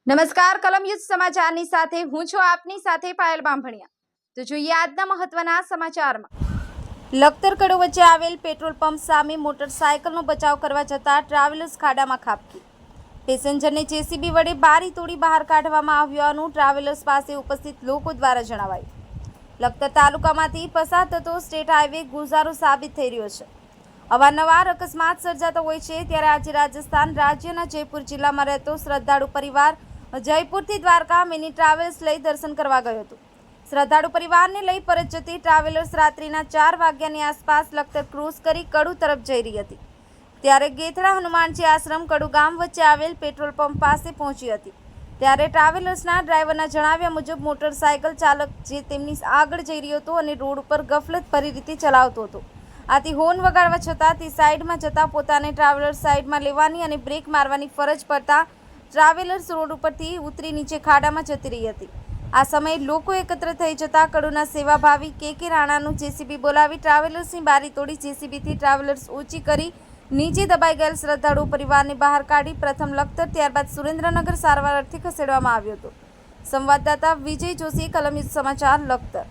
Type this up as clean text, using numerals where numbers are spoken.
નમસ્કાર કલમયુદ્ધ સમાચારની સાથે હું છું આપની સાથે પાયલ બાંભણિયા। તો જોઈએ આજના મહત્વના સમાચારમાં। લખતર કડો વચ્ચે આવેલ પેટ્રોલ પંપ સામે મોટરસાયકલનો બચાવ કરવા જતા ટ્રાવેલર્સ ખાડામાં ખાબકી। પેસેન્જરને જેસીબી વડે બારી તોડી બહાર કાઢવામાં આવ્યાનું ટ્રાવેલર્સ પાસે ઉપસ્થિત લોકો દ્વારા જણાવાયું। લખતર તાલુકામાંથી પસાર થતો સ્ટેટ હાઈવે ગુજારો સાબિત થઈ રહ્યો છે। અવારનવાર અકસ્માત સર્જાતો હોય છે, ત્યારે આજે રાજસ્થાન રાજ્યના જયપુર જિલ્લામાં રહેતો શ્રદ્ધાળુ પરિવાર જયપુરથી દ્વારકા મિની ટ્રાવેલ્સ લઈ દર્શન કરવા ગયો હતો। શ્રદ્ધાળુ પરિવારને લઈ પરત જતી ટ્રાવેલર્સ રાત્રિના 4 વાગ્યાની આસપાસ લખતર ક્રૂઝ કરી કડુ તરફ જઈ રહી હતી, ત્યારે ગેથડા હનુમાનજી આશ્રમ કડુ ગામ વચ્ચે આવેલ પેટ્રોલ પંપ પાસે પહોંચી હતી। ત્યારે ટ્રાવેલર્સના ડ્રાઈવરના જણાવ્યા મુજબ મોટરસાયકલ ચાલક જે તેમની આગળ જઈ રહ્યો હતો અને રોડ ઉપર ગફલત ભરી રીતે ચલાવતો હતો, આથી હોર્ન વગાડવા છતાં તે સાઈડમાં જતા પોતાને ટ્રાવેલર્સ સાઈડમાં લેવાની અને બ્રેક મારવાની ફરજ પડતા ટ્રાવેલર્સ રોડ ઉપરથી ઉતરી નીચે ખાડામાં જતી રહી હતી। આ સમયે લોકો એકત્ર થઈ જતા કડુના સેવાભાવી કે રાણાનું જેસીબી બોલાવી ટ્રાવેલર્સની બારી તોડી જેસીબીથી ટ્રાવેલર્સ ઊંચી કરી નીચે દબાઈ ગયેલ શ્રદ્ધાળુ પરિવારને બહાર કાઢી પ્રથમ લખતર ત્યારબાદ સુરેન્દ્રનગર સારવાર અર્થે ખસેડવામાં આવ્યો હતો। સંવાદદાતા વિજય જોશી, કલમયુદ્ધ સમાચાર, લખતર।